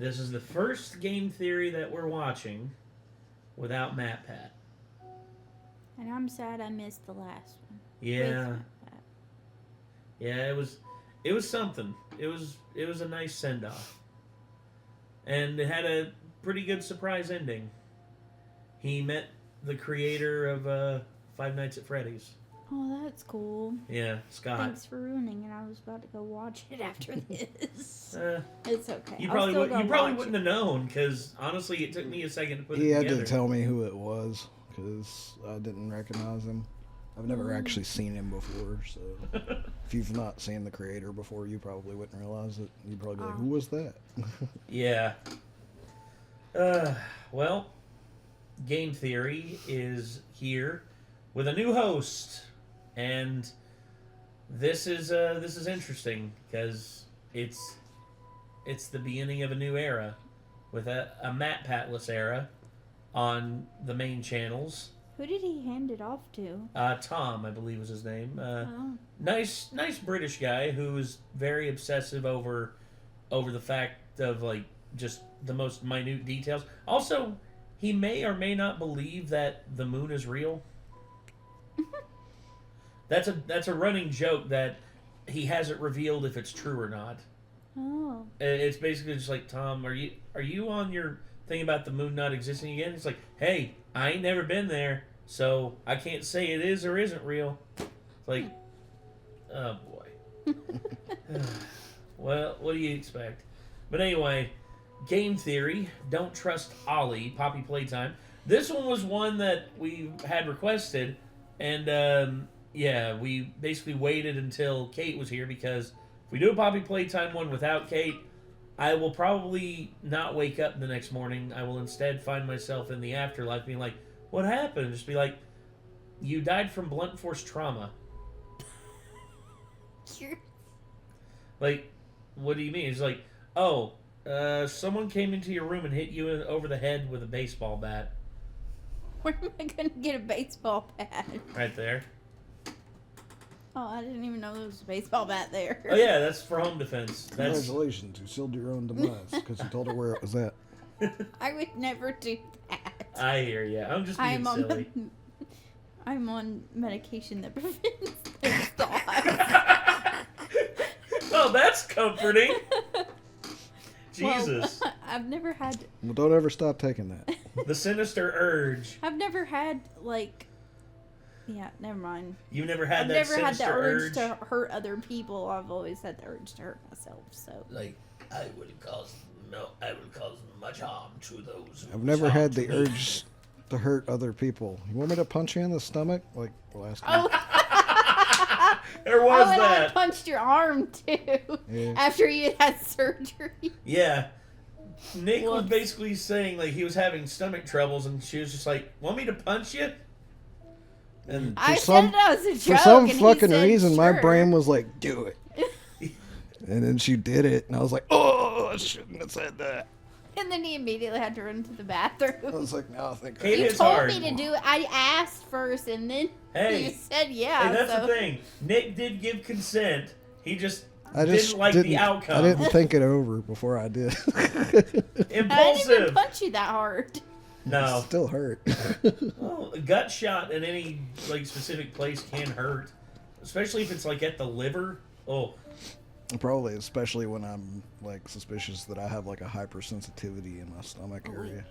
This is the first game theory that we're watching without MatPat. And I'm sad I missed the last one. Yeah. Yeah, it was something. It was a nice send off. And it had a pretty good surprise ending. He met the creator of Five Nights at Freddy's. Oh, that's cool. Yeah, Scott. Thanks for ruining it. I was about to go watch it after this. It's okay. You probably wouldn't have known, because honestly, it took me a second to put it together. He had to tell me who it was, because I didn't recognize him. I've never actually seen him before, so if you've not seen the creator before, you probably wouldn't realize it. You'd probably be like, who was that? Yeah. Well, Game Theory is here with a new host, and this is interesting because it's the beginning of a new era with a MatPatless era on the main channels. Who did he hand it off to? Tom, I believe was his name. Nice British guy who is very obsessive over the fact of like just the most minute details. Also, he may or may not believe that the moon is real. That's a running joke that he hasn't revealed if it's true or not. Oh. It's basically just like, Tom, are you on your thing about the moon not existing again? It's like, hey, I ain't never been there, so I can't say it is or isn't real. It's like, oh boy. Well, what do you expect? But anyway, Game Theory, Don't Trust Ollie, Poppy Playtime. This one was one that we had requested, and yeah, we basically waited until Kate was here, because if we do a Poppy Playtime one without Kate, I will probably not wake up the next morning. I will instead find myself in the afterlife being like, what happened? Just be like, you died from blunt force trauma. Like, what do you mean? It's like, oh, someone came into your room and hit you over the head with a baseball bat. Where am I going to get a baseball bat? Right there. Oh, I didn't even know there was a baseball bat there. Oh, yeah, that's for home defense. Congratulations, you sealed your own demise, because you told her where it was at. I would never do that. I hear you. I'm just being silly. I'm on medication that prevents those thoughts. Oh, that's comforting. Jesus. Well, I've never had... Well, don't ever stop taking that. The sinister urge. I've never had, like... Yeah, never mind. You've never had I've that never had sinister the urge urge to hurt other people. I've always had the urge to hurt myself, so... Like, I would cause much harm to those who I've never had the urge to hurt other people. You want me to punch you in the stomach? Like last time? There was and that. I punched your arm, too, after you had surgery. Yeah. Nick was basically saying, like, he was having stomach troubles, and she was just like, want me to punch you? And I said it as a joke, for some and fucking he said, reason, sure. my brain was like, do it. And then she did it, and I was like, oh, I shouldn't have said that. And then he immediately had to run to the bathroom. I was like, no, I think You told me to do it. I asked first, and then you said yeah. Hey, that's the thing. Nick did give consent. He just I didn't like the outcome. I didn't think it over before I did. Impulsive. I didn't even punch you that hard. No. It still hurt. Well, a gut shot in any like specific place can hurt, especially if it's like at the liver. Oh. Probably, especially when I'm like suspicious that I have like a hypersensitivity in my stomach area.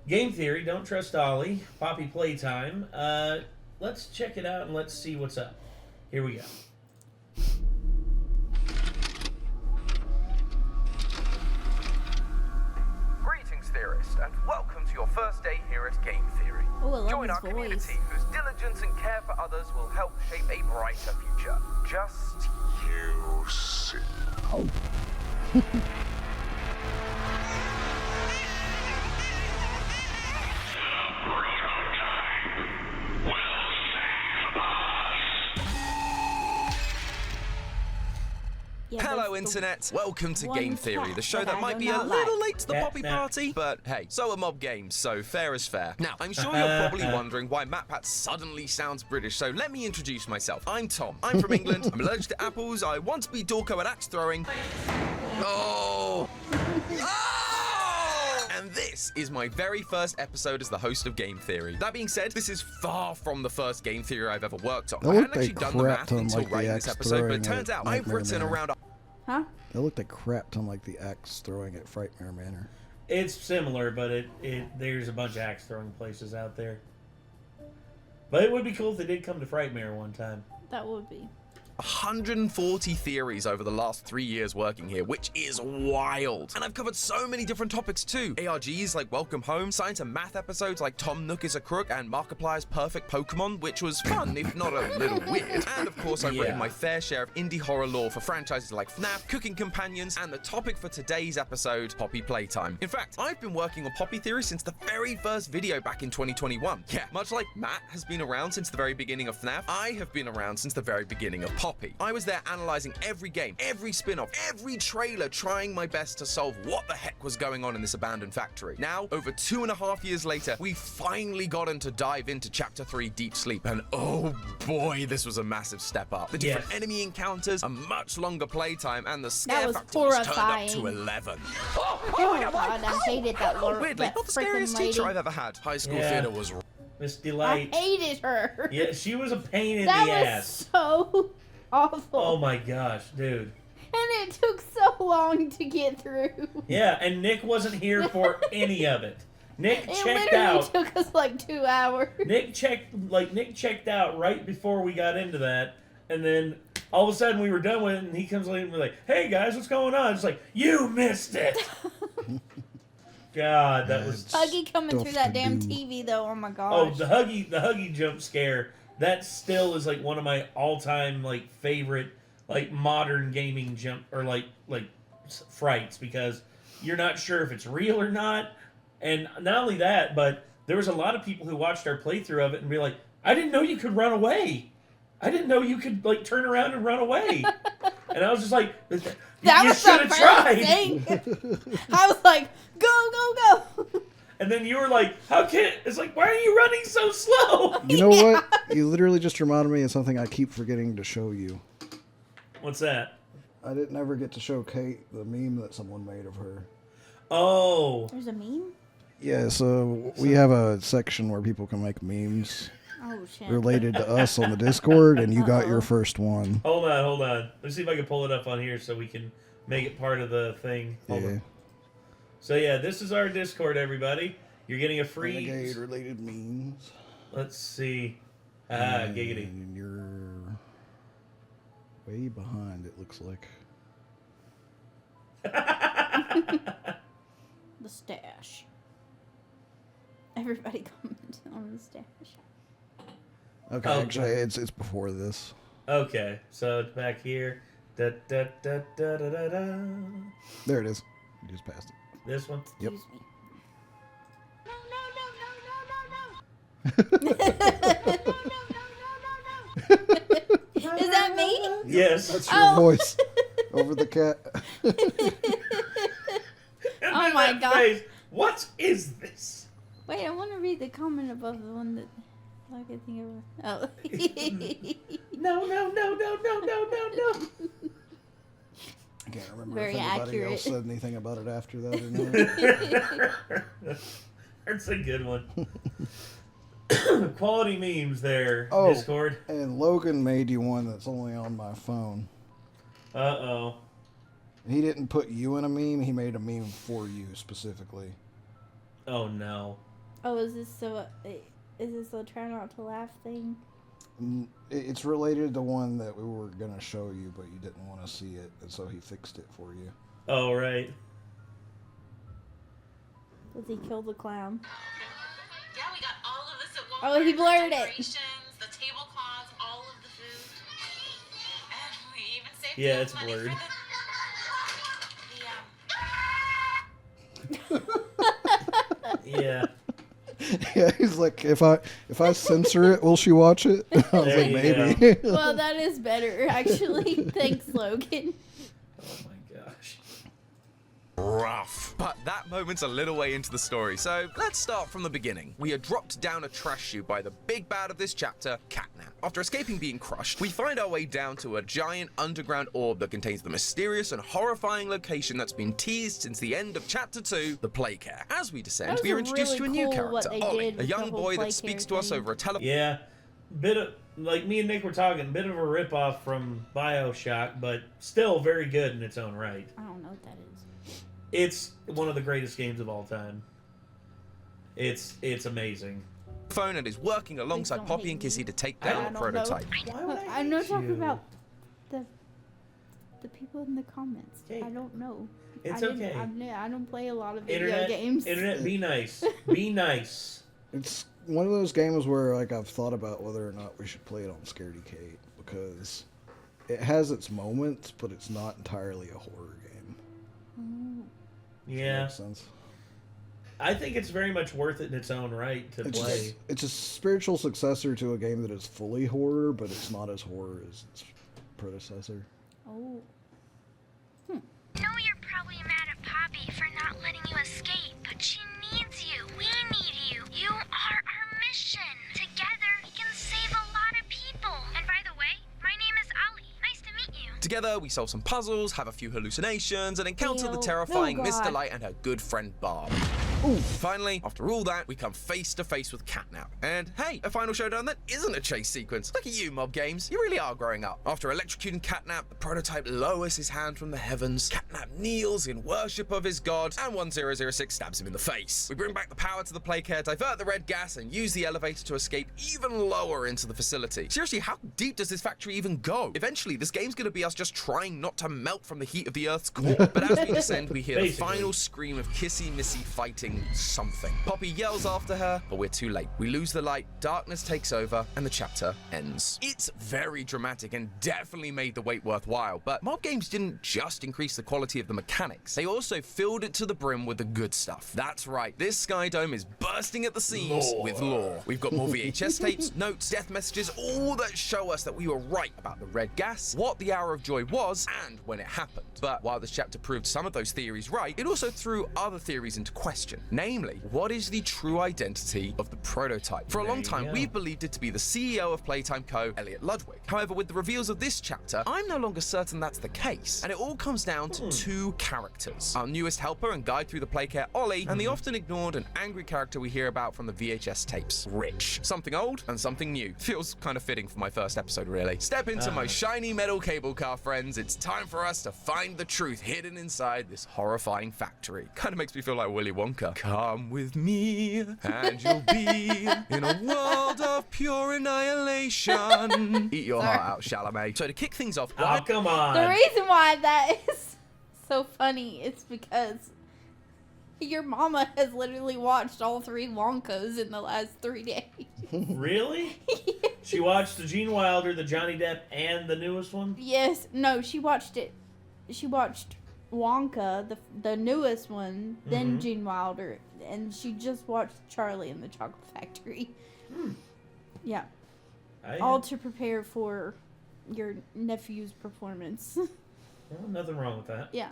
Game Theory, Don't Trust Ollie, Poppy Playtime. Let's check it out and let's see what's up. Here we go. Greetings, theorists, and welcome to your first day here at Game Theory. Oh, I love Join his our voice. community whose diligence and care for others will help shape a brighter future. Just you see. Yeah, Hello, that's Internet. Welcome to one Game Theory, the fact show that that I might do be a not little like. late to the poppy party, but hey, so are mob games, so fair is fair. Now, I'm sure you're probably wondering why MatPat suddenly sounds British, so let me introduce myself. I'm Tom. I'm from England. I'm allergic to apples. I want to be Dorko at axe throwing. Oh! Ah! and this is my very first episode as the host of Game Theory. That being said, this is far from the first Game Theory I've ever worked on. I hadn't actually done the math until writing this episode, but it turns out I've written around... Huh? It looked like crap ton like the axe throwing at Frightmare Manor. It's similar, but there's a bunch of axe throwing places out there. But it would be cool if they did come to Frightmare one time. That would be. 140 theories over the last 3 years working here, which is wild. And I've covered so many different topics too. ARGs like Welcome Home, science and math episodes like Tom Nook is a Crook and Markiplier's Perfect Pokemon, which was fun, if not a little weird. And of course, I've written my fair share of indie horror lore for franchises like FNAF, Cooking Companions, and the topic for today's episode, Poppy Playtime. In fact, I've been working on Poppy Theory since the very first video back in 2021. Yeah, much like Matt has been around since the very beginning of FNAF, I have been around since the very beginning of Poppy. I was there analyzing every game, every spin-off, every trailer, trying my best to solve what the heck was going on in this abandoned factory. Now, over 2.5 years later, we finally gotten to dive into Chapter 3 Deep Sleep, and oh boy, this was a massive step up. The different enemy encounters, a much longer playtime, and the scare factor was turned up to 11. Oh my god, I hated that word. Weirdly, not the scariest teacher I've ever had. High school theater was... Miss Delight. I hated her. Yeah, she was a pain in that the was ass. So awful. Oh my gosh, dude. And it took so long to get through. Yeah, and Nick wasn't here for any of it. Nick It checked literally out. took us like 2 hours. Nick checked out right before we got into that, and then all of a sudden we were done with it, and he comes in and we're like, "Hey guys, what's going on?" It's like, "You missed it." God, that was Huggy coming through that damn do. TV though. Oh my gosh. Oh, the Huggy jump scare. That still is like one of my all-time like favorite like modern gaming jump or like frights, because you're not sure if it's real or not. And not only that, but there was a lot of people who watched our playthrough of it and be like, "I didn't know you could run away. I didn't know you could like turn around and run away." And I was just like, that "You was should the have first tried." thing. I was like, go. And then you were like, "How can?" It's like, "Why are you running so slow?" You know what? You literally just reminded me of something I keep forgetting to show you. What's that? I didn't ever get to show Kate the meme that someone made of her. Oh. There's a meme? Yeah, so we have a section where people can make memes Oh shit. related to us on the Discord, and you got your first one. Hold on. Let's see if I can pull it up on here so we can make it part of the thing. Hold on. So yeah, this is our Discord, everybody. You're getting a free... Renegade related memes. Let's see. Giggity. And you're way behind, it looks like. The stash. Everybody commented on the stash. Okay, actually, it's before this. Okay, so it's back here. Da, da, da, da, da, da, da. There it is. You just passed it. This one? Yep. Excuse me. Is that me? Yes. That's your voice over the cat. And Oh then my that God. phrase, what is this? Wait, I want to read the comment above the one that I can think of. Oh. No. I can't remember Very if anybody accurate. else said anything about it after that or not. That's a good one. Quality memes there, Oh. Discord. And Logan made you one that's only on my phone. Uh-oh. He didn't put you in a meme, he made a meme for you specifically. Oh, no. Oh, is this a try not to laugh thing? It's related to one that we were going to show you, but you didn't want to see it, and so he fixed it for you. Oh, right. Does he kill the clown? Yeah, we got all of this at Walmart. Oh, he blurred the it. decorations, the tablecloths, all of the food. And we even saved Yeah, enough it's money blurred. for Yeah. Yeah, he's like, if I censor it, will she watch it? I was There like, you maybe. Well, that is better, actually. Thanks, Logan. Oh, my gosh. rough. But that moment's a little way into the story, so let's start from the beginning. We are dropped down a trash chute by the big bad of this chapter, Catnap. After escaping being crushed, we find our way down to a giant underground orb that contains the mysterious and horrifying location that's been teased since the end of Chapter 2, the Playcare. As we descend, we are introduced to a new character, Ollie, a young boy that speaks to us over a telephone. Yeah, bit of, like me and Nick were talking, a bit of a ripoff from BioShock, but still very good in its own right. I don't know what that is. It's one of the greatest games of all time. It's amazing. Phone and is working alongside Poppy and Kissy to take down the prototype. Why would I I'm not hate talking you? about the people in the comments. Okay. I don't know. It's okay. I don't play a lot of video Internet, games. Internet, be nice. Be nice. It's one of those games where like I've thought about whether or not we should play it on Scaredy Kate because it has its moments, but it's not entirely a horror game. Yeah. Makes sense. I think it's very much worth it in its own right to play. It's a spiritual successor to a game that is fully horror, but it's not as horror as its predecessor. Oh. I know you're probably mad at Poppy for not letting you escape, but she needs you. We need you. You are our mission. Together, we can save a lot of people. And by the way, my name is Ollie. Nice to meet you. Together, we solve some puzzles, have a few hallucinations, and encounter the Ew. terrifying Oh, Miss God. Delight and her good friend Barb. Finally, after all that, we come face to face with Catnap. And hey, a final showdown that isn't a chase sequence. Look at you, Mob Games. You really are growing up. After electrocuting Catnap, the prototype lowers his hand from the heavens. Catnap kneels in worship of his god, and 1006 stabs him in the face. We bring back the power to the Playcare, divert the red gas, and use the elevator to escape even lower into the facility. Seriously, how deep does this factory even go? Eventually, this game's gonna be us just trying not to melt from the heat of the Earth's core. But as we descend, we hear the Basically. final scream of Kissy Missy fighting something. Poppy yells after her, but we're too late. We lose the light, darkness takes over, and the chapter ends. It's very dramatic and definitely made the wait worthwhile, but Mob Games didn't just increase the quality of the mechanics, they also filled it to the brim with the good stuff. That's right, this Sky Dome is bursting at the seams with lore. We've got more VHS tapes, notes, death messages, all that show us that we were right about the red gas, what the Hour of Joy was, and when it happened. But while this chapter proved some of those theories right, it also threw other theories into question. Namely, what is the true identity of the prototype? For a long time, we've believed it to be the CEO of Playtime Co., Elliot Ludwig. However, with the reveals of this chapter, I'm no longer certain that's the case. And it all comes down to two characters. Our newest helper and guide through the Playcare, Ollie, and the often ignored and angry character we hear about from the VHS tapes, Rich. Something old and something new. Feels kind of fitting for my first episode, really. Step into my shiny metal cable car, friends. It's time for us to find the truth hidden inside this horrifying factory. Kind of makes me feel like Willy Wonka. Come with me, and you'll be in a world of pure annihilation. Eat your heart out, Chalamet. So to kick things off, Oh, come on. The reason why that is so funny is because your mama has literally watched all 3 Wonkos in the last 3 days. Really? She watched the Gene Wilder, the Johnny Depp, and the newest one? Yes, no, she watched it. She watched Wonka, the newest one, then Gene Wilder, and she just watched Charlie and the Chocolate Factory. Yeah, all to prepare for your nephew's performance. Well, nothing wrong with that. Yeah.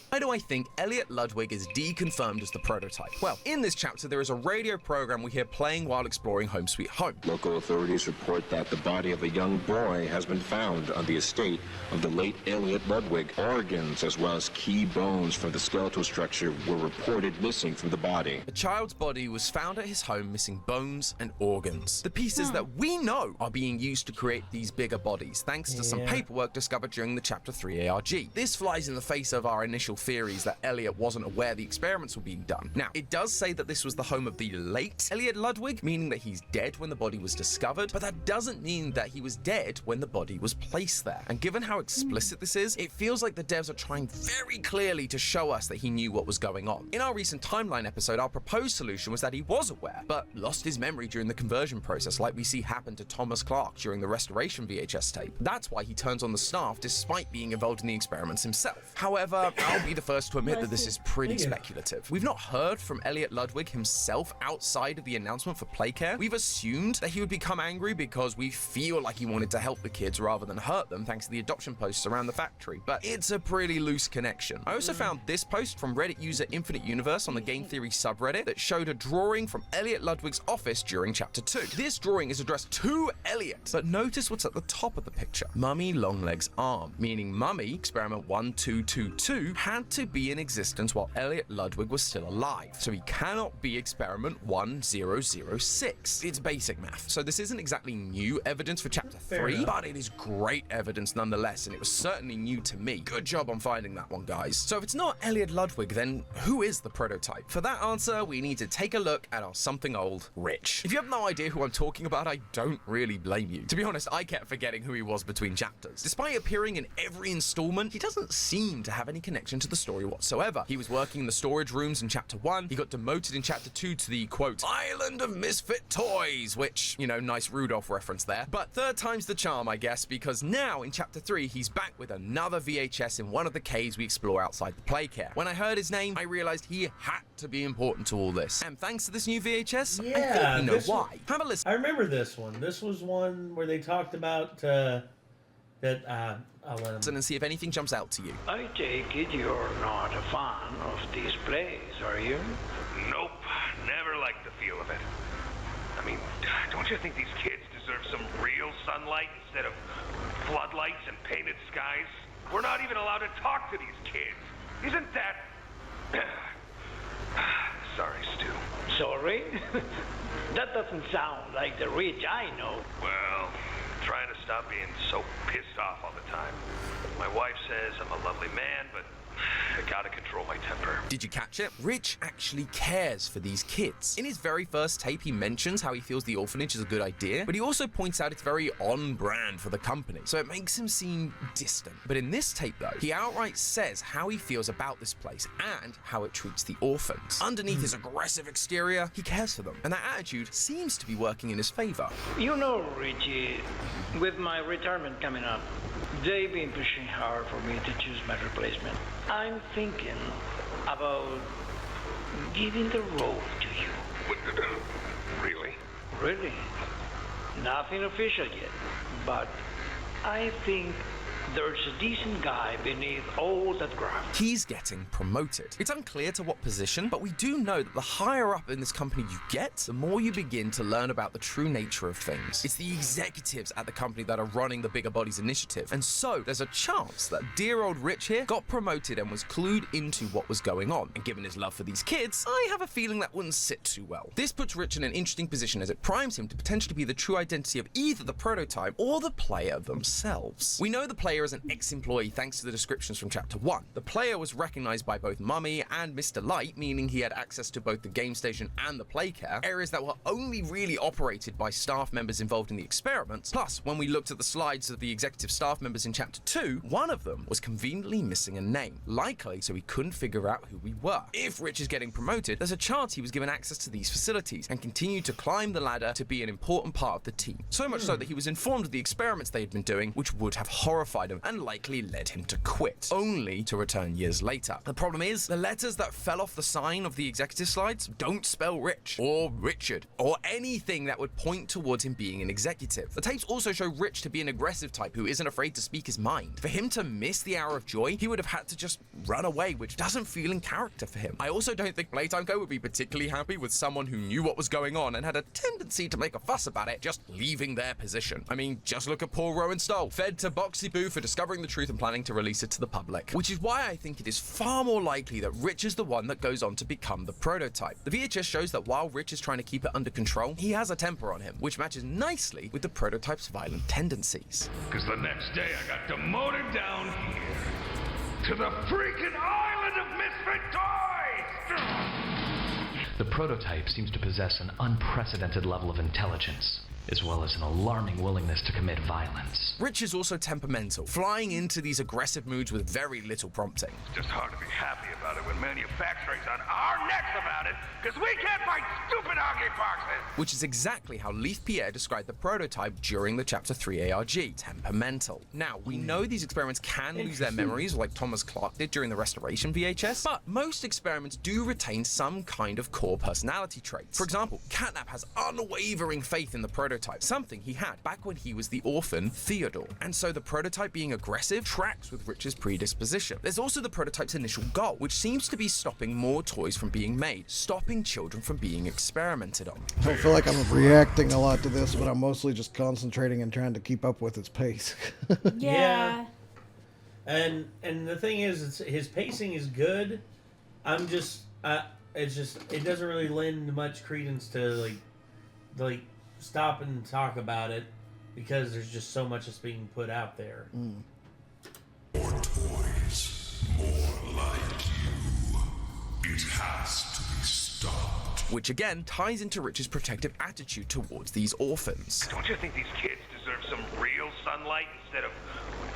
Why do I think Elliot Ludwig is deconfirmed as the prototype? Well, in this chapter, there is a radio program we hear playing while exploring Home Sweet Home. Local authorities report that the body of a young boy has been found on the estate of the late Elliot Ludwig. Organs as well as key bones from the skeletal structure were reported missing from the body. The child's body was found at his home missing bones and organs. The pieces that we know are being used to create these bigger bodies, thanks to some paperwork discovered during the Chapter 3 ARG. This flies in the face of our initial theories that Elliot wasn't aware the experiments were being done. Now, it does say that this was the home of the late Elliot Ludwig, meaning that he's dead when the body was discovered, but that doesn't mean that he was dead when the body was placed there. And given how explicit this is, it feels like the devs are trying very clearly to show us that he knew what was going on. In our recent timeline episode, our proposed solution was that he was aware, but lost his memory during the conversion process, like we see happen to Thomas Clark during the Restoration VHS tape. That's why he turns on the staff despite being involved in the experiments himself. However, I'll be be the first to admit that this is pretty speculative. We've not heard from Elliot Ludwig himself outside of the announcement for Playcare. We've assumed that he would become angry because we feel like he wanted to help the kids rather than hurt them thanks to the adoption posts around the factory, but it's a pretty loose connection. I also found this post from Reddit user Infinite Universe on the Game Theory subreddit that showed a drawing from Elliot Ludwig's office during Chapter 2. This drawing is addressed to Elliot, but notice what's at the top of the picture. Mummy Longleg's arm, meaning Mummy, experiment 1222, had to be in existence while Elliot Ludwig was still alive, so he cannot be experiment 1006. It's basic math, so this isn't exactly new evidence for Chapter 3, but it is great evidence nonetheless, and it was certainly new to me. Good job on finding that one, guys. So if it's not Elliot Ludwig, then who is the prototype? For that answer, we need to take a look at our something old, Rich. If you have no idea who I'm talking about, I don't really blame you. To be honest, I kept forgetting who he was between chapters. Despite appearing in every installment, he doesn't seem to have any connection to the story whatsoever. He was working in the storage rooms in Chapter 1, he got demoted in Chapter 2 to the, quote, Island of Misfit Toys, which, you know, nice Rudolph reference there. But third time's the charm, I guess, because now in Chapter 3, he's back with another VHS in one of the caves we explore outside the Playcare. When I heard his name, I realized he had to be important to all this. And thanks to this new VHS, I think we know why. Have a listen. I remember this one. This was one where they talked about I'll let him. And see if anything jumps out to you. I take it you're not a fan of these plays, are you? Nope. Never liked the feel of it. I mean, don't you think these kids deserve some real sunlight instead of floodlights and painted skies? We're not even allowed to talk to these kids. Isn't that... Sorry, Stu. Sorry? That doesn't sound like the Rich I know. Well, I'm trying to stop being so pissed off all the time. My wife says I'm a lovely man, but I gotta control my temper. Did you catch it? Rich actually cares for these kids. In his very first tape, he mentions how he feels the orphanage is a good idea, but he also points out it's very on brand for the company, so it makes him seem distant. But in this tape, though, he outright says how he feels about this place and how it treats the orphans. Underneath his aggressive exterior, he cares for them, and that attitude seems to be working in his favor. You know, Richie, with my retirement coming up, they've been pushing hard for me to choose my replacement. I'm thinking about giving the role to you. Really? Really? Nothing official yet, but I think there's a decent guy beneath all that graft. He's getting promoted. It's unclear to what position, but we do know that the higher up in this company you get, the more you begin to learn about the true nature of things. It's the executives at the company that are running the Bigger Bodies initiative, and so there's a chance that dear old Rich here got promoted and was clued into what was going on. And given his love for these kids, I have a feeling that wouldn't sit too well. This puts Rich in an interesting position as it primes him to potentially be the true identity of either the prototype or the player themselves. We know the player is an ex-employee thanks to the descriptions from Chapter 1. The player was recognized by both Mummy and Mr. Light, meaning he had access to both the game station and the Playcare, areas that were only really operated by staff members involved in the experiments. Plus, when we looked at the slides of the executive staff members in Chapter 2, one of them was conveniently missing a name, likely so he couldn't figure out who we were. If Rich is getting promoted, there's a chance he was given access to these facilities and continued to climb the ladder to be an important part of the team. So much so that he was informed of the experiments they had been doing, which would have horrified him and likely led him to quit, only to return years later. The problem is, the letters that fell off the sign of the executive slides don't spell Rich, or Richard, or anything that would point towards him being an executive. The tapes also show Rich to be an aggressive type who isn't afraid to speak his mind. For him to miss the hour of joy, he would have had to just run away, which doesn't feel in character for him. I also don't think Playtime Co. would be particularly happy with someone who knew what was going on and had a tendency to make a fuss about it, just leaving their position. I mean, just look at poor Rowan Stoll, fed to Boxy Boo for discovering the truth and planning to release it to the public. Which is why I think it is far more likely that Rich is the one that goes on to become the prototype. The VHS shows that while Rich is trying to keep it under control, he has a temper on him, which matches nicely with the prototype's violent tendencies. Because the next day I got demoted down here to the freaking island of misfit toys! The prototype seems to possess an unprecedented level of intelligence. as well as an alarming willingness to commit violence. Rich is also temperamental, flying into these aggressive moods with very little prompting. It's just hard to be happy about it when manufacturing's on our necks about it, because we can't fight stupid hockey boxes! Which is exactly how Aliff BjÄ described the prototype during the Chapter 3 ARG, temperamental. Now, we know these experiments can lose their memories, like Thomas Clark did during the Restoration VHS, but most experiments do retain some kind of core personality traits. For example, Catnap has unwavering faith in the prototype, something he had back when he was the orphan Theodore. And so the prototype being aggressive tracks with Rich's predisposition. There's also the prototype's initial goal, which seems to be stopping more toys from being made, stopping children from being experimented on. I don't feel like I'm reacting a lot to this, but I'm mostly just concentrating and trying to keep up with its pace. Yeah. And the thing is, his pacing is good. I'm just, it doesn't really lend much credence to like stop and talk about it because there's just so much that's being put out there. More toys, more like you. It has to be stopped. Which again ties into Rich's protective attitude towards these orphans. Don't you think these kids deserve some real sunlight instead of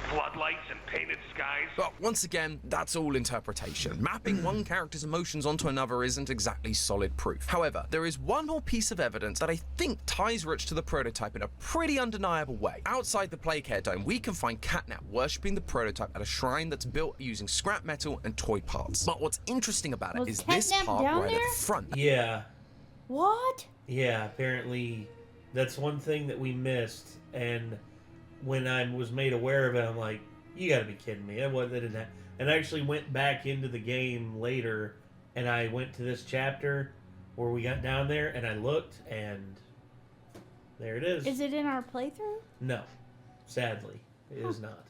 floodlights and painted skies? But once again, that's all interpretation. Mapping one character's emotions onto another isn't exactly solid proof. However, there is one more piece of evidence that I think ties Rich to the prototype in a pretty undeniable way. Outside the Playcare Dome, we can find Catnap worshipping the prototype at a shrine that's built using scrap metal and toy parts. But what's interesting about it is this part right at the front. Yeah. What? Yeah, apparently that's one thing that we missed, and when I was made aware of it, I'm like, you gotta be kidding me. That didn't happen. And I actually went back into the game later, and I went to this chapter where we got down there, and I looked, and there it is. Is it in our playthrough? No. Sadly, it is not.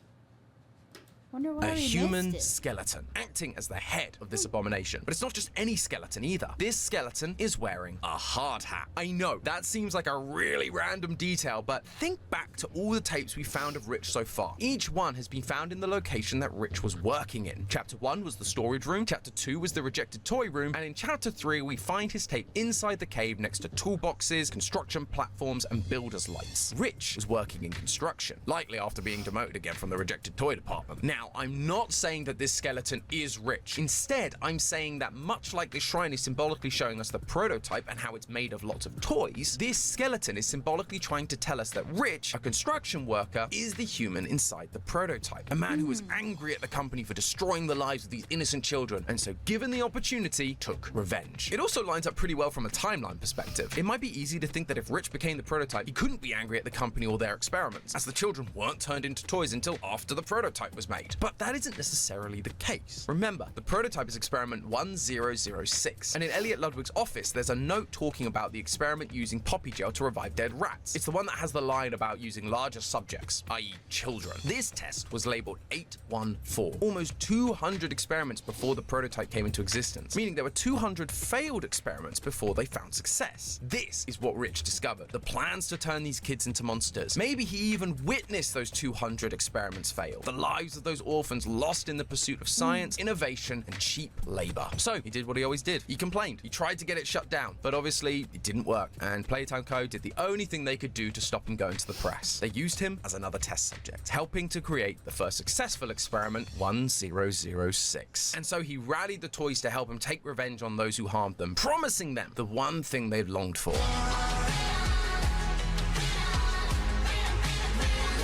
Wonder why A we human missed it. skeleton, acting as the head of this abomination. But it's not just any skeleton either. This skeleton is wearing a hard hat. I know, that seems like a really random detail, but think back to all the tapes we found of Rich so far. Each one has been found in the location that Rich was working in. Chapter 1 was the storage room, Chapter 2 was the rejected toy room, and in Chapter 3 we find his tape inside the cave next to toolboxes, construction platforms, and builder's lights. Rich was working in construction, likely after being demoted again from the rejected toy department. Now, I'm not saying that this skeleton is Rich. Instead, I'm saying that much like the shrine is symbolically showing us the prototype and how it's made of lots of toys, this skeleton is symbolically trying to tell us that Rich, a construction worker, is the human inside the prototype. A man who was angry at the company for destroying the lives of these innocent children, and so given the opportunity, took revenge. It also lines up pretty well from a timeline perspective. It might be easy to think that if Rich became the prototype, he couldn't be angry at the company or their experiments, as the children weren't turned into toys until after the prototype was made. But that isn't necessarily the case. Remember, the prototype is experiment 1006, and in Elliot Ludwig's office, there's a note talking about the experiment using poppy gel to revive dead rats. It's the one that has the line about using larger subjects, i.e. children. This test was labeled 814, almost 200 experiments before the prototype came into existence, meaning there were 200 failed experiments before they found success. This is what Rich discovered, the plans to turn these kids into monsters. Maybe he even witnessed those 200 experiments fail, the lives of those orphans lost in the pursuit of science, innovation, and cheap labor. So he did what he always did. He complained. He tried to get it shut down, but obviously it didn't work. And Playtime Co. did the only thing they could do to stop him going to the press. They used him as another test subject, helping to create the first successful experiment, 1006. And so he rallied the toys to help him take revenge on those who harmed them, promising them the one thing they've longed for.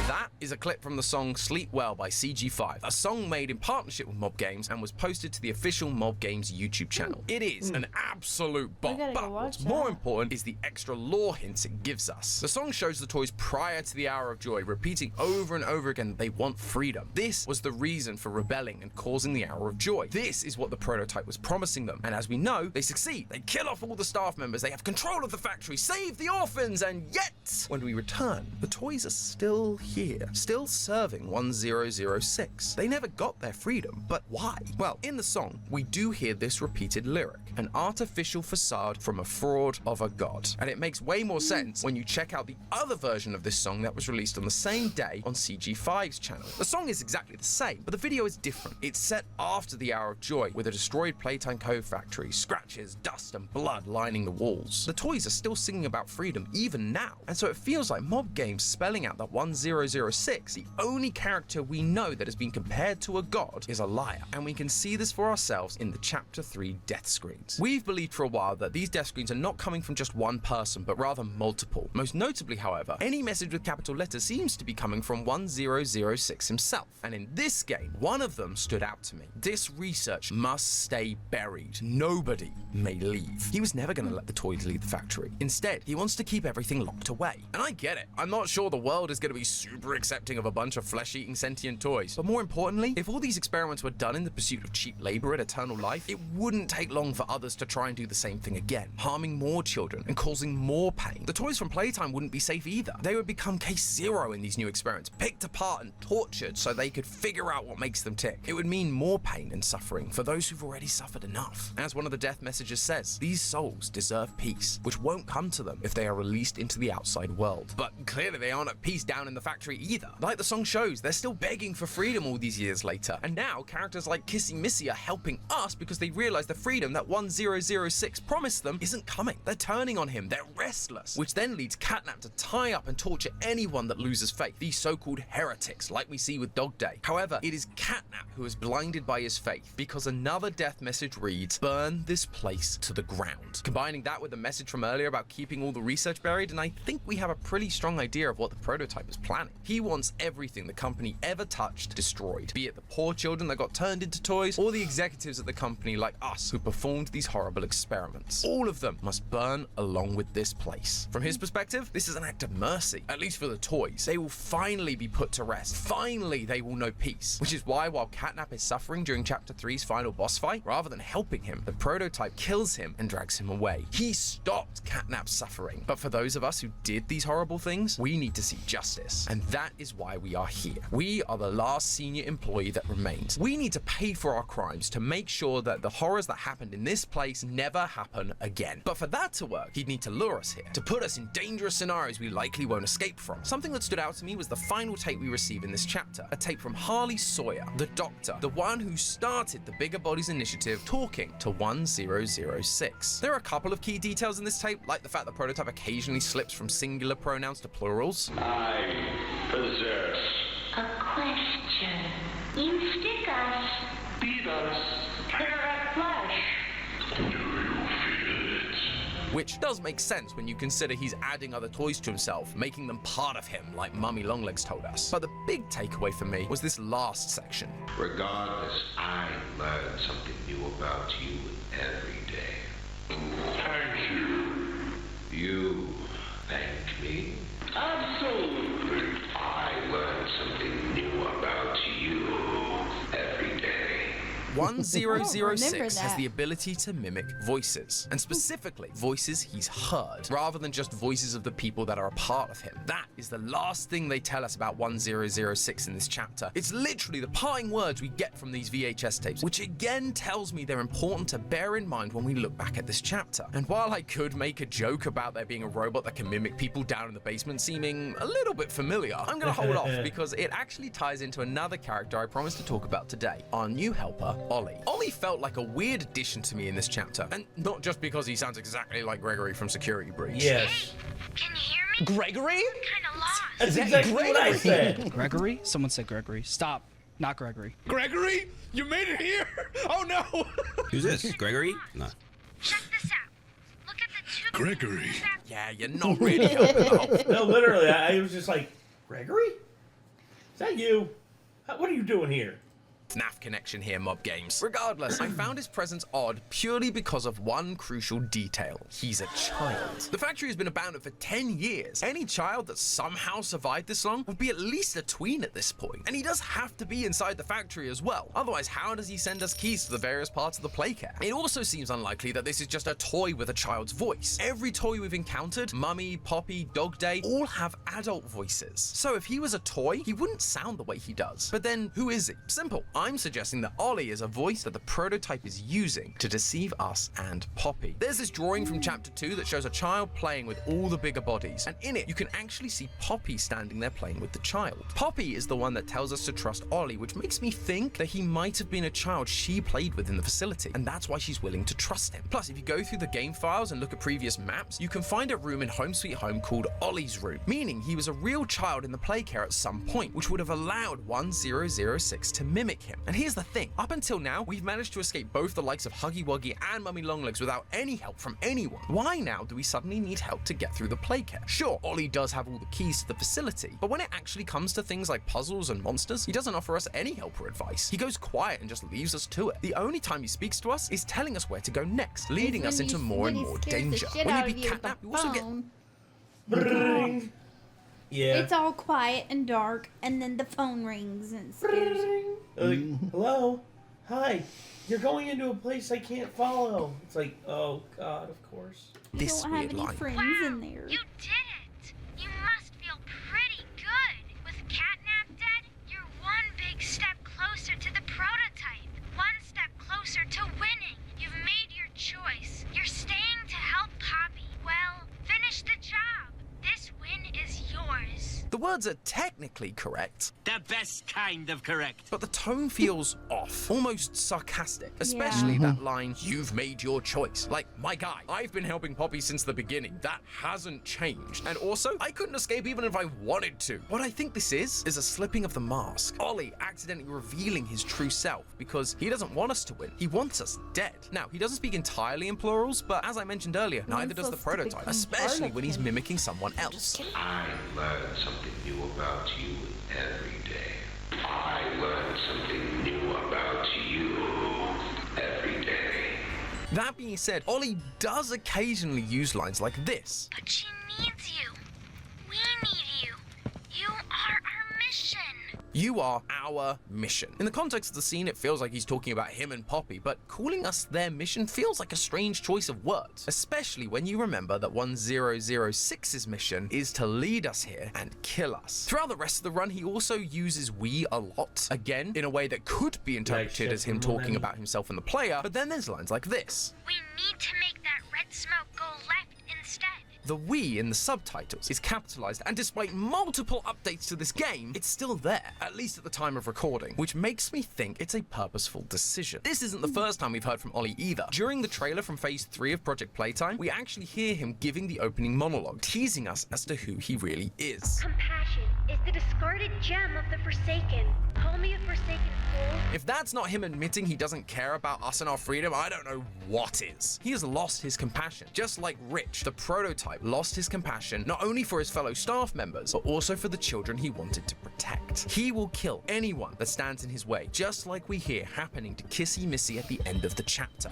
That is a clip from the song Sleep Well by CG5, a song made in partnership with Mob Games and was posted to the official Mob Games YouTube channel. It is an absolute bop, but what's more important is the extra lore hints it gives us. The song shows the toys prior to the Hour of Joy, repeating over and over again that they want freedom. This was the reason for rebelling and causing the Hour of Joy. This is what the prototype was promising them, and as we know, they succeed. They kill off all the staff members, they have control of the factory, save the orphans, and yet, when we return, the toys are still here, still serving 1006. They never got their freedom, but why? Well, in the song, we do hear this repeated lyric. an artificial facade from a fraud of a god. And it makes way more sense when you check out the other version of this song that was released on the same day on CG5's channel. The song is exactly the same, but the video is different. It's set after the Hour of Joy, with a destroyed Playtime Code factory, scratches, dust, and blood lining the walls. The toys are still singing about freedom even now, and so it feels like Mob Games spelling out that 1006, the only character we know that has been compared to a god, is a liar, and we can see this for ourselves in the Chapter 3 death screens. We've believed for a while that these death screens are not coming from just one person, but rather multiple. Most notably, however, any message with capital letters seems to be coming from 1006 himself, and in this game, one of them stood out to me. This research must stay buried. Nobody may leave. He was never going to let the toys leave the factory. Instead, he wants to keep everything locked away. And I get it. I'm not sure the world is going to be super accepting of a bunch of flesh-eating sentient toys. But more importantly, if all these experiments were done in the pursuit of cheap labor and eternal life, it wouldn't take long for others to try and do the same thing again, harming more children and causing more pain. The toys from Playtime wouldn't be safe either. They would become case zero in these new experiments, picked apart and tortured so they could figure out what makes them tick. It would mean more pain and suffering for those who've already suffered enough. As one of the death messages says, these souls deserve peace, which won't come to them if they are released into the outside world. But clearly they aren't at peace down in the factory either. Like the song shows, they're still begging for freedom all these years later. And now characters like Kissy Missy are helping us because they realize the freedom that 1006 promised them isn't coming. They're turning on him, they're restless, which then leads Catnap to tie up and torture anyone that loses faith, these so-called heretics like we see with Dog Day. However, it is Catnap who is blinded by his faith, because another death message reads, "Burn this place to the ground." Combining that with the message from earlier about keeping all the research buried, and I think we have a pretty strong idea of what the prototype is planning. He wants everything the company ever touched destroyed, be it the poor children that got turned into toys, or the executives at the company like us who performed these horrible experiments. All of them must burn along with this place. From his perspective, this is an act of mercy, at least for the toys. They will finally be put to rest. Finally, they will know peace. Which is why, while Catnap is suffering during Chapter 3's final boss fight, rather than helping him, the prototype kills him and drags him away. He stopped Catnap's suffering. But for those of us who did these horrible things, we need to see justice. And that is why we are here. We are the last senior employee that remains. We need to pay for our crimes to make sure that the horrors that happened in this place never happen again. But for that to work, he'd need to lure us here, to put us in dangerous scenarios we likely won't escape from. Something that stood out to me was the final tape we receive in this chapter, a tape from Harley Sawyer, the doctor, the one who started the Bigger Bodies Initiative, talking to 1006. There are a couple of key details in this tape, like the fact that Prototype occasionally slips from singular pronouns to plurals. I possess A question. You stick us. beat us. Tear at flesh. Do you feel it? Which does make sense when you consider he's adding other toys to himself, making them part of him, like Mummy Longlegs told us. But the big takeaway for me was this last section. Regardless, I learn something new about you every day. Thank you. You thank me. Absolutely. I learn something new about you every day. 1006 has that. the ability to mimic voices, and specifically voices he's heard, rather than just voices of the people that are a part of him. That is the last thing they tell us about 1006 in this chapter. It's literally the parting words we get from these VHS tapes, which again tells me they're important to bear in mind when we look back at this chapter. And while I could make a joke about there being a robot that can mimic people down in the basement seeming a little bit familiar, I'm gonna hold off because it actually ties into another character I promised to talk about today, our new helper, Ollie. Ollie felt like a weird addition to me in this chapter, and not just because he sounds exactly like Gregory from Security Breach. Yes. Can you hear me? Gregory? Kinda lost. That's exactly what I said. Gregory? Someone said Gregory. Stop. Not Gregory. Gregory? You made it here? Oh no! Who's this? Gregory? No. Check this out. Look at the two. Gregory. Yeah, you're not really helping out. No, literally, I was just like, Gregory? Is that you? What are you doing here? FNAF connection here, Mob Games. Regardless, I found his presence odd purely because of one crucial detail. He's a child. The factory has been abandoned for 10 years. Any child that somehow survived this long would be at least a tween at this point. And he does have to be inside the factory as well. Otherwise, how does he send us keys to the various parts of the playcare? It also seems unlikely that this is just a toy with a child's voice. Every toy we've encountered, Mummy, Poppy, Dog Day, all have adult voices. So if he was a toy, he wouldn't sound the way he does. But then, who is he? Simple. I'm suggesting that Ollie is a voice that the prototype is using to deceive us and Poppy. There's this drawing from chapter 2 that shows a child playing with all the bigger bodies, and in it you can actually see Poppy standing there playing with the child. Poppy is the one that tells us to trust Ollie, which makes me think that he might have been a child she played with in the facility, and that's why she's willing to trust him. Plus, if you go through the game files and look at previous maps, you can find a room in Home Sweet Home called Ollie's room, meaning he was a real child in the play care at some point, which would have allowed 1006 to mimic him. And here's the thing, up until now, we've managed to escape both the likes of Huggy Wuggy and Mummy Longlegs without any help from anyone. Why now do we suddenly need help to get through the play care? Sure, Ollie does have all the keys to the facility, but when it actually comes to things like puzzles and monsters, he doesn't offer us any help or advice. He goes quiet and just leaves us to it. The only time he speaks to us is telling us where to go next, leading us into more and more danger. When you be catnapped, you also get... Bring. Yeah. It's all quiet and dark, and then the phone rings and it scares you. Hello? Hi. You're going into a place I can't follow. It's like, oh God, of course. You don't have any friends in there. You did it! You must feel pretty good. With Catnap dead, you're one big step closer to the prototype. One step closer to winning. You've made your choice. You're staying to help Poppy. Well, finish the job. This win is yours. The words are technically correct. The best kind of correct. But the tone feels off, almost sarcastic. Especially that line, "You've made your choice." Like, my guy, I've been helping Poppy since the beginning. That hasn't changed. And also, I couldn't escape even if I wanted to. What I think this is a slipping of the mask. Ollie accidentally revealing his true self because he doesn't want us to win. He wants us dead. Now, he doesn't speak entirely in plurals, but as I mentioned earlier, neither does the prototype, especially when he's mimicking someone else. I learn something new about you every day. I learn something new about you every day. That being said, Ollie does occasionally use lines like this. But she needs you. We need you. You are our mission. You are our mission. In the context of the scene, it feels like he's talking about him and Poppy, but calling us their mission feels like a strange choice of words, especially when you remember that 1006's mission is to lead us here and kill us. Throughout the rest of the run, he also uses we a lot, again, in a way that could be interpreted as him talking about himself and the player, but then there's lines like this. We need to make that red smoke go left instead. The we in the subtitles is capitalized, and despite multiple updates to this game, it's still there, at least at the time of recording, which makes me think it's a purposeful decision. This isn't the first time we've heard from Ollie either. During the trailer from Phase 3 of Project Playtime, we actually hear him giving the opening monologue, teasing us as to who he really is. Compassion is the discarded gem of the Forsaken. Call me a Forsaken fool. If that's not him admitting he doesn't care about us and our freedom, I don't know what is. He has lost his compassion, just like Rich, the prototype, lost his compassion not only for his fellow staff members, but also for the children he wanted to protect. He will kill anyone that stands in his way, just like we hear happening to Kissy Missy at the end of the chapter.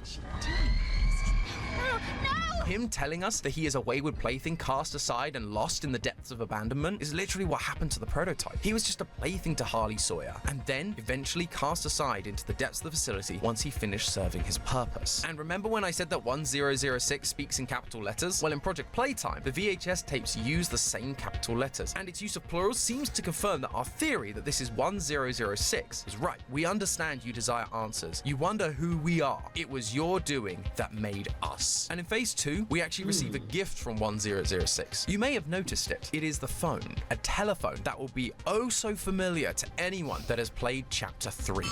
Him telling us that he is a wayward plaything cast aside and lost in the depths of abandonment is literally what happened to the prototype. He was just a plaything to Harley Sawyer, and then eventually cast aside into the depths of the facility once he finished serving his purpose. And remember when I said that 1006 speaks in capital letters? Well, in Project Playtime, the VHS tapes use the same capital letters, and its use of plurals seems to confirm that our theory that this is 1006 is right. We understand you desire answers. You wonder who we are. It was your doing that made us. And in Phase 2, we actually receive a gift from 1006. You may have noticed it. It is the phone, a telephone that will be oh so familiar to anyone that has played Chapter 3.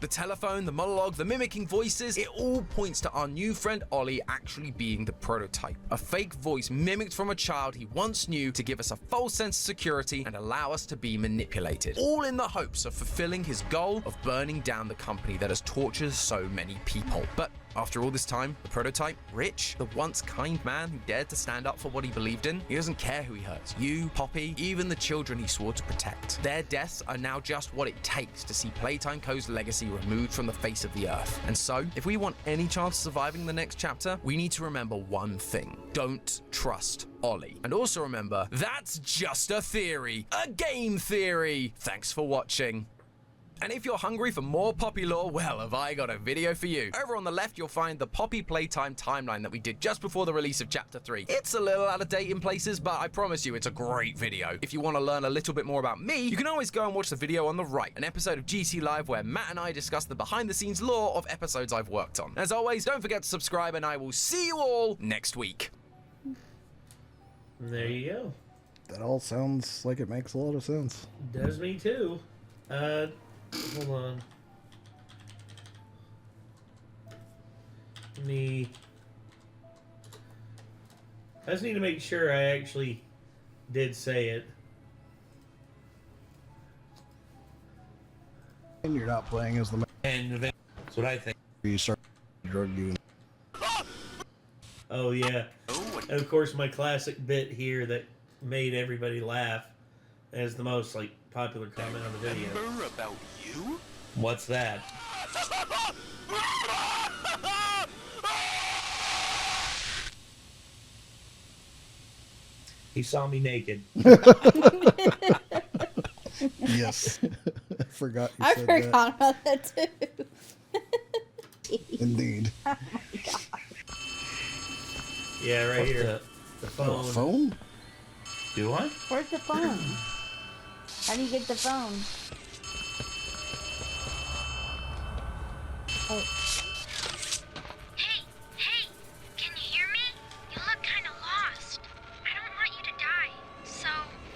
The telephone, the monologue, the mimicking voices, it all points to our new friend Ollie actually being the prototype. A fake voice mimicked from a child he once knew to give us a false sense of security and allow us to be manipulated. All in the hopes of fulfilling his goal of burning down the company that has tortured so many people. But after all this time, the prototype, Rich, the once kind man who dared to stand up for what he believed in, he doesn't care who he hurts. You, Poppy, even the children he swore to protect. Their deaths are now just what it takes to see Playtime Co.'s legacy removed from the face of the earth. And so, if we want any chance of surviving the next chapter, we need to remember one thing. Don't trust Ollie. And also remember, that's just a theory. A game theory. Thanks for watching. And if you're hungry for more Poppy lore, well, have I got a video for you. Over on the left, you'll find the Poppy Playtime timeline that we did just before the release of Chapter 3. It's a little out of date in places, but I promise you it's a great video. If you want to learn a little bit more about me, you can always go and watch the video on the right, an episode of GT Live where Matt and I discuss the behind-the-scenes lore of episodes I've worked on. As always, don't forget to subscribe, and I will see you all next week. There you go. That all sounds like it makes a lot of sense. Does me too. Hold on. I just need to make sure I actually did say it. And you're not playing as the man. And that's what I think. You start drug you. Oh yeah. And of course my classic bit here that made everybody laugh as the most like popular comment on the video. Remember about you? What's that? He saw me naked. Yes. I forgot you I said forgot about that too. Indeed. Oh my god. Yeah, right here. The phone. Oh, a phone? Do I? Where's the phone? How do you get the phone? Oh. Hey, can you hear me? You look kind of lost. I don't want you to die, so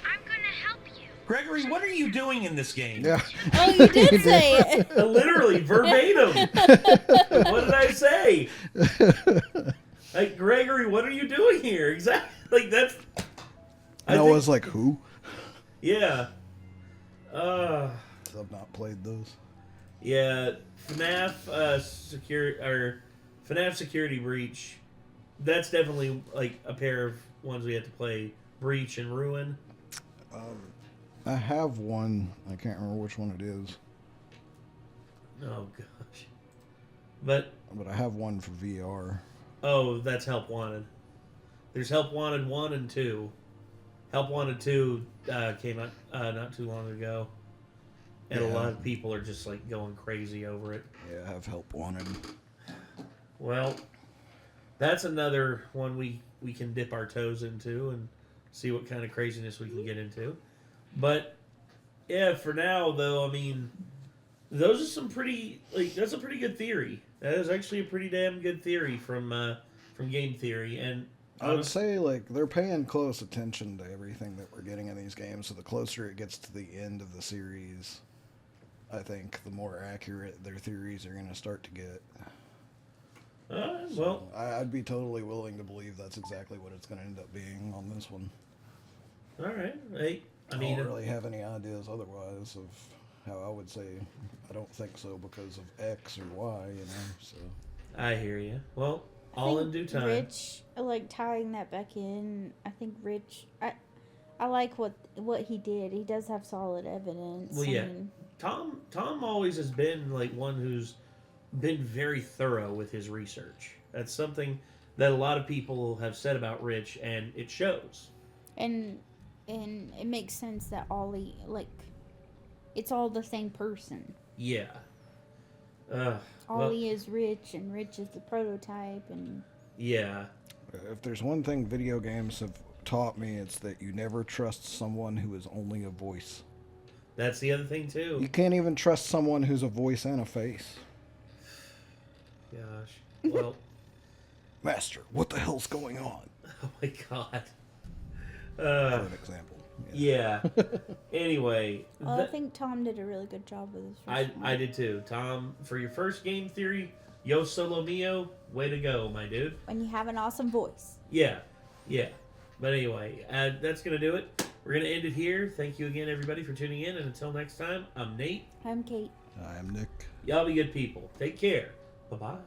I'm gonna help you. Gregory, what are you doing in this game? Yeah. Oh, you did say it. Literally, verbatim. What did I say? Like, Gregory, what are you doing here? Exactly. Like, that's... I was like, who? Yeah. I've not played those. Yeah, FNAF FNAF Security Breach. That's definitely like a pair of ones we have to play. Breach and Ruin. I have one. I can't remember which one it is. Oh gosh. But I have one for VR. oh, that's Help Wanted. There's Help Wanted 1 and 2. Help Wanted 2 came out not too long ago. And a lot of people are just like going crazy over it. Yeah, I have Help Wanted. Well, that's another one we can dip our toes into and see what kind of craziness we can get into. But yeah, for now though, I mean, those are some pretty that's a pretty good theory. That is actually a pretty damn good theory from Game Theory, and I would say like they're paying close attention to everything that we're getting in these games. So the closer it gets to the end of the series, I think the more accurate their theories are going to start to get. Well, I'd be totally willing to believe that's exactly what it's going to end up being on this one. All right. Hey, I I mean, don't really have any ideas otherwise of how I would say I don't think so because of X or Y, you know. So I hear you. Well, I all think in due time. Rich, like tying that back in. I think Rich. I like what he did. He does have solid evidence. Well, yeah. Tom always has been like one who's been very thorough with his research. That's something that a lot of people have said about Rich, and it shows. And it makes sense that Ollie, like, it's all the same person. Yeah. Ollie is Rich, and Rich is the prototype, and... Yeah. If there's one thing video games have taught me, it's that you never trust someone who is only a voice. That's the other thing, too. You can't even trust someone who's a voice and a face. Gosh. Well... Master, what the hell's going on? Oh my god. For an example. Yeah. Anyway. Well, I think Tom did a really good job with this. I did too. Tom, for your first Game Theory, Yo Solo Mio, way to go, my dude. When you have an awesome voice. Yeah. Yeah. But anyway, that's going to do it. We're going to end it here. Thank you again, everybody, for tuning in. And until next time, I'm Nate. I'm Kate. I'm Nick. Y'all be good people. Take care. Bye-bye.